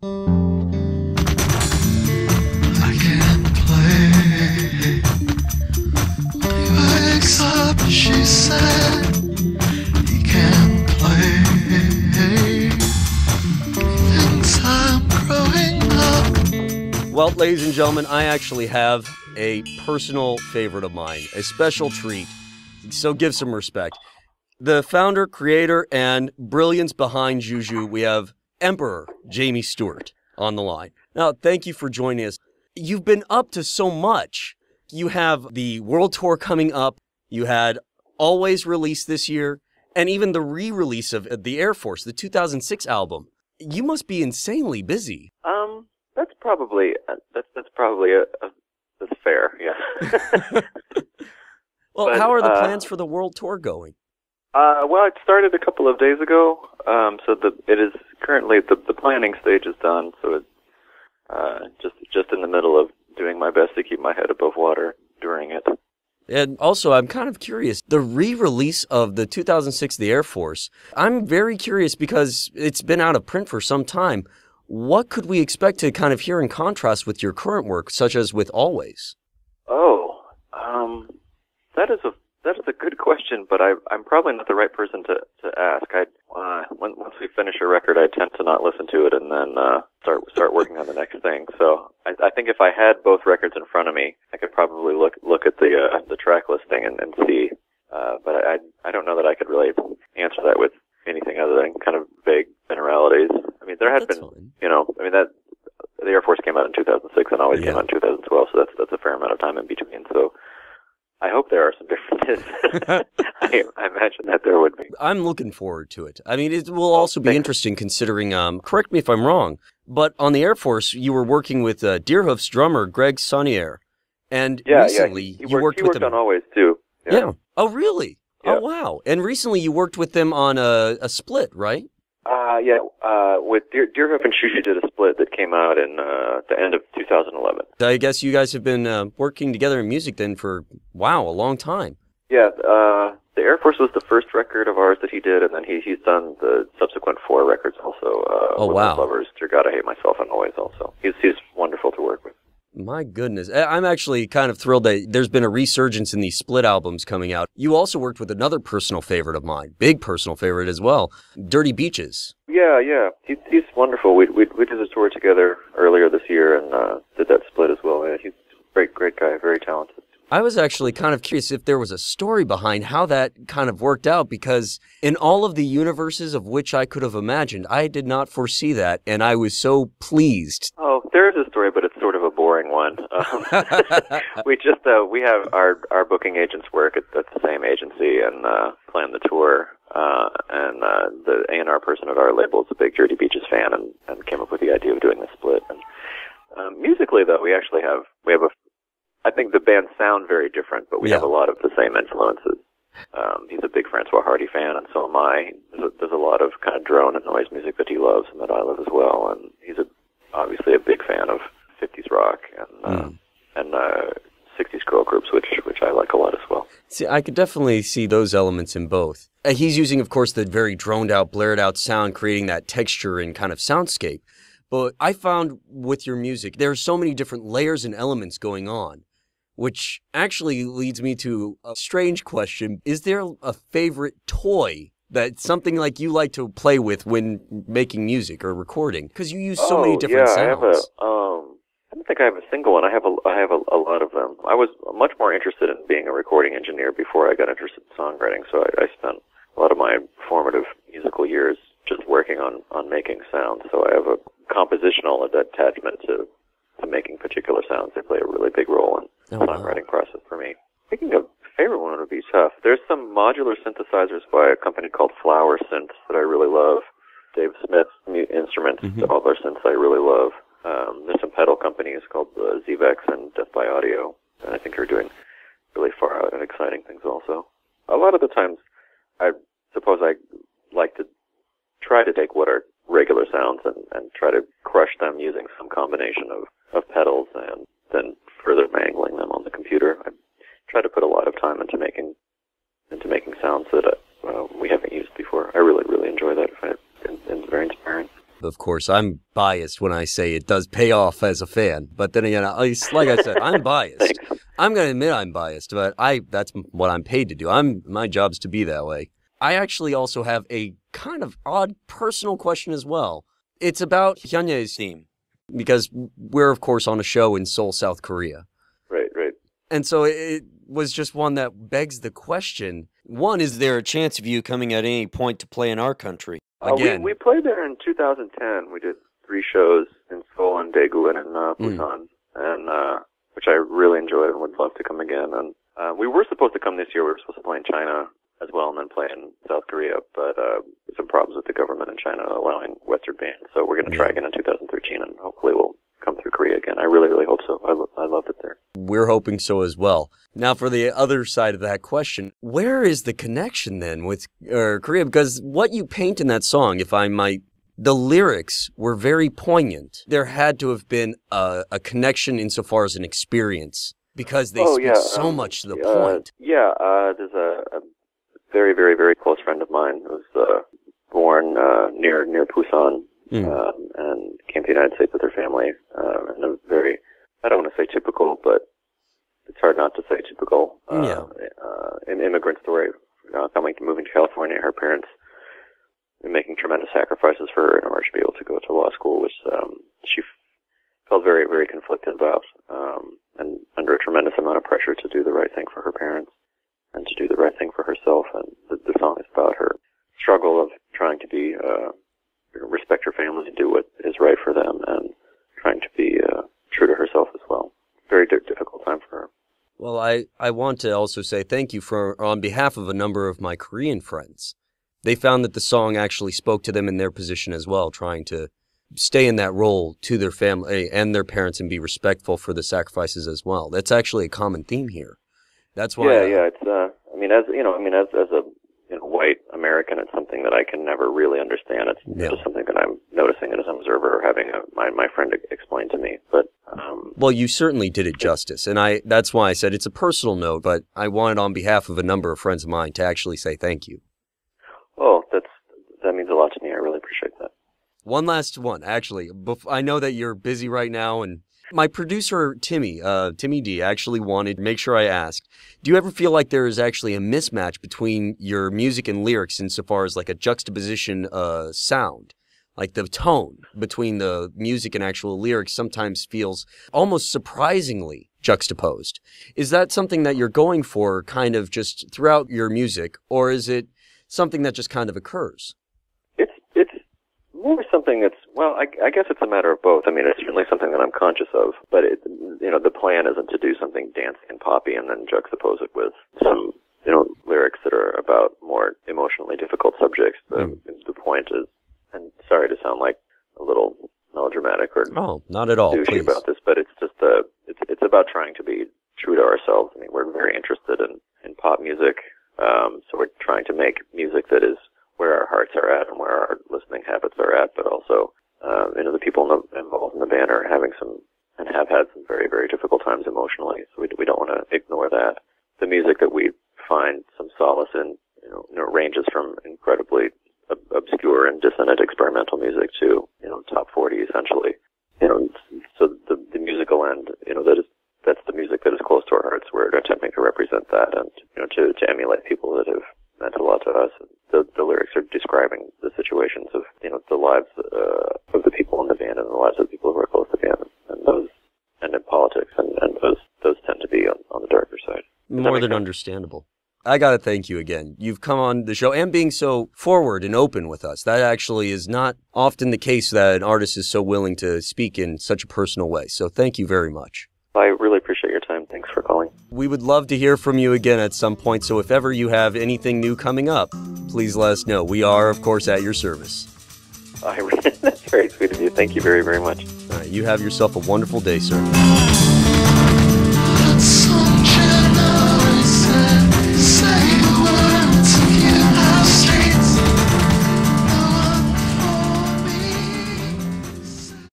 I can't play. He wakes up, she said. He can't play. He thinks I'm growing up. Well, ladies and gentlemen, I actually have a personal favorite of mine, a special treat. So give some respect. The founder, creator, and brilliance behind Xiu Xiu, we have Emperor Jamie Stewart on the line. Now, thank you for joining us. You've been up to so much. You have the world tour coming up. You had Always released this year, and even the re-release of the Air Force, the 2006 album. You must be insanely busy. That's probably that's fair. Yeah. Well, but, how are the plans for the world tour going? Well, it started a couple of days ago. So it is currently the planning stage is done. So it's just in the middle of doing my best to keep my head above water during it. And also, I'm kind of curious, the re-release of the 2006 The Air Force, I'm very curious because it's been out of print for some time. What could we expect to kind of hear in contrast with your current work, such as with Always? Oh, that is a good question, but I'm probably not the right person to ask. Once we finish a record, I tend to not listen to it and then start working on the next thing. So I think if I had both records in front of me, I could probably look at the track listing and see. But I don't know that I could really answer that with anything other than kind of vague generalities. I mean, there has been, that the Air Force came out in 2006 and Always came out in 2012, so that's a fair amount of time in between. So I hope there are some differences. I imagine that there would be. I'm looking forward to it. I mean, it will also be interesting considering, correct me if I'm wrong, but on the Air Force, you were working with Deerhoof's drummer, Greg Sonnier. And recently, he worked with him on Always, too. Yeah. Oh, really? Yeah. Oh, wow. And recently you worked with them on a split, right? With Deerhoof and Xiu Xiu did a split that came out in the end of 2011. I guess you guys have been working together in music then for, wow, a long time. Yeah, the Air Force was the first record of ours that he did, and then he's done the subsequent 4 records also. Oh, wow. Lovers, Dear God, I Hate Myself, and Always also. He's wonderful to work with. My goodness. I'm actually kind of thrilled that there's been a resurgence in these split albums coming out. You also worked with another personal favorite of mine, big personal favorite as well, Dirty Beaches. Yeah. He's wonderful. We did a tour together earlier this year and did that split as well. Yeah, he's a great guy, very talented. I was actually kind of curious if there was a story behind how that kind of worked out, because in all of the universes of which I could have imagined, I did not foresee that, and I was so pleased. Oh, there is a story, but it's sort of a boring one. We have our booking agents work at the same agency and plan the tour, and the A&R person at our label is a big Dirty Beaches fan and came up with the idea of doing the split. And musically, though, we have I think the bands sound very different, but we have a lot of the same influences. He's a big Francois Hardy fan, and so am I. There's a lot of kind of drone and noise music that he loves and that I love as well. And he's obviously a big fan of 50s rock and 60s girl groups, which I like a lot as well. See, I could definitely see those elements in both. He's using, of course, the very droned-out, blared-out sound, creating that texture and kind of soundscape. But I found with your music, there are so many different layers and elements going on, which actually leads me to a strange question. Is there a favorite toy that's something like you like to play with when making music or recording? Because you use so many different sounds. I don't think I have a single one. I have a lot of them. I was much more interested in being a recording engineer before I got interested in songwriting, so I spent a lot of my formative musical years just working on making sounds. So I have a compositional attachment to making particular sounds. They play a really big role in the songwriting process for me. Thinking of favorite one would be tough. There's some modular synthesizers by a company called Flower Synths that I really love. Dave Smith's instruments, all their synths I really love. There's some pedal companies called Zvex and Death by Audio, and I think are doing really far out and exciting things also. A lot of the times, I suppose I like to try to take what are regular sounds and try to crush them using some combination of pedals and then further mangling them on the computer. I try to put a lot of time into making sounds that we haven't used before. I really enjoy that. It's very inspiring. of course. I'm biased when I say it does pay off as a fan. But then again, like I said, I'm biased. I'm going to admit I'm biased, but that's what I'm paid to do. My job's to be that way. I actually also have a kind of odd personal question as well. It's about Hyunjae's theme, because we're, of course, on a show in Seoul, South Korea. Right. And so it was just one that begs the question. One, is there a chance of you coming at any point to play in our country? Again, we played there in 2010. We did 3 shows in Seoul and Daegu and in Busan, and which I really enjoyed and would love to come again. And we were supposed to come this year. We were supposed to play in China as well and then play in South Korea, but some problems with the government in China allowing Western bands. So we're going to try again in 2013, and hopefully we'll come through Korea again. I really, really hope so. I loved it there. We're hoping so as well. Now, for the other side of that question, where is the connection then with Korea? Because what you paint in that song, if I might, the lyrics were very poignant. There had to have been a connection insofar as an experience, because they speak so much to the point. There's a very, very, very close friend of mine who was born near Busan and came to the United States with her family in a very, I don't want to say typical, but it's hard not to say typical an immigrant story. Moving to California, her parents were making tremendous sacrifices for her in order to be able to go to law school, which she felt very, very conflicted about, and under a tremendous amount of pressure to do the right thing for her parents and to do the right thing for herself. And the song is about her struggle of trying to be respect her family and do what is right for them, and trying to be true to herself as well. Very difficult time for her. Well, I want to also say thank you on behalf of a number of my Korean friends. They found that the song actually spoke to them in their position as well, trying to stay in that role to their family and their parents and be respectful for the sacrifices as well. That's actually a common theme here. That's why. It's as a white American, it's something that I can never really understand. It's just something that I'm noticing as an observer, or having my friend explain to me. But well, you certainly did it justice, and that's why I said it's a personal note. But I wanted, on behalf of a number of friends of mine, to actually say thank you. Oh, that means a lot to me. I really appreciate that. One last one, actually. I know that you're busy right now, and my producer, Timmy D, actually wanted to make sure I asked, do you ever feel like there is actually a mismatch between your music and lyrics insofar as like a juxtaposition sound? Like the tone between the music and actual lyrics sometimes feels almost surprisingly juxtaposed. Is that something that you're going for kind of just throughout your music, or is it something that just kind of occurs? It's more something that's, well, I guess it's a matter of both. I mean, it's certainly something that I'm conscious of, but the plan isn't to do something dancey and poppy and then juxtapose it with some, lyrics that are about more emotionally difficult subjects. The point is, and sorry to sound like a little melodramatic or not at all, douchey about this, but it's just it's about trying to be true to ourselves. I mean, we're very interested in pop music, so we're trying to make music that is where our hearts are at and where our listening habits are at, but also, the people involved in the band are having some, and have had some very, very difficult times emotionally, so we don't want to ignore that. The music that we find some solace in, ranges from incredibly obscure and dissonant experimental music to, top 40 essentially. So the musical end, that's the music that is close to our hearts. We're attempting to represent that and, to emulate people that have meant a lot to us. The lyrics are describing the situations of, the lives of the people in the band and the lives of the people who are close to the band, and in politics, and those tend to be on the darker side. More than understandable. I got to thank you again. You've come on the show and being so forward and open with us. That actually is not often the case that an artist is so willing to speak in such a personal way. So thank you very much. I really appreciate your time. Thanks for calling. We would love to hear from you again at some point. So if ever you have anything new coming up, please let us know. We are, of course, at your service. That's very sweet of you. Thank you very, very much. All right, you have yourself a wonderful day, sir.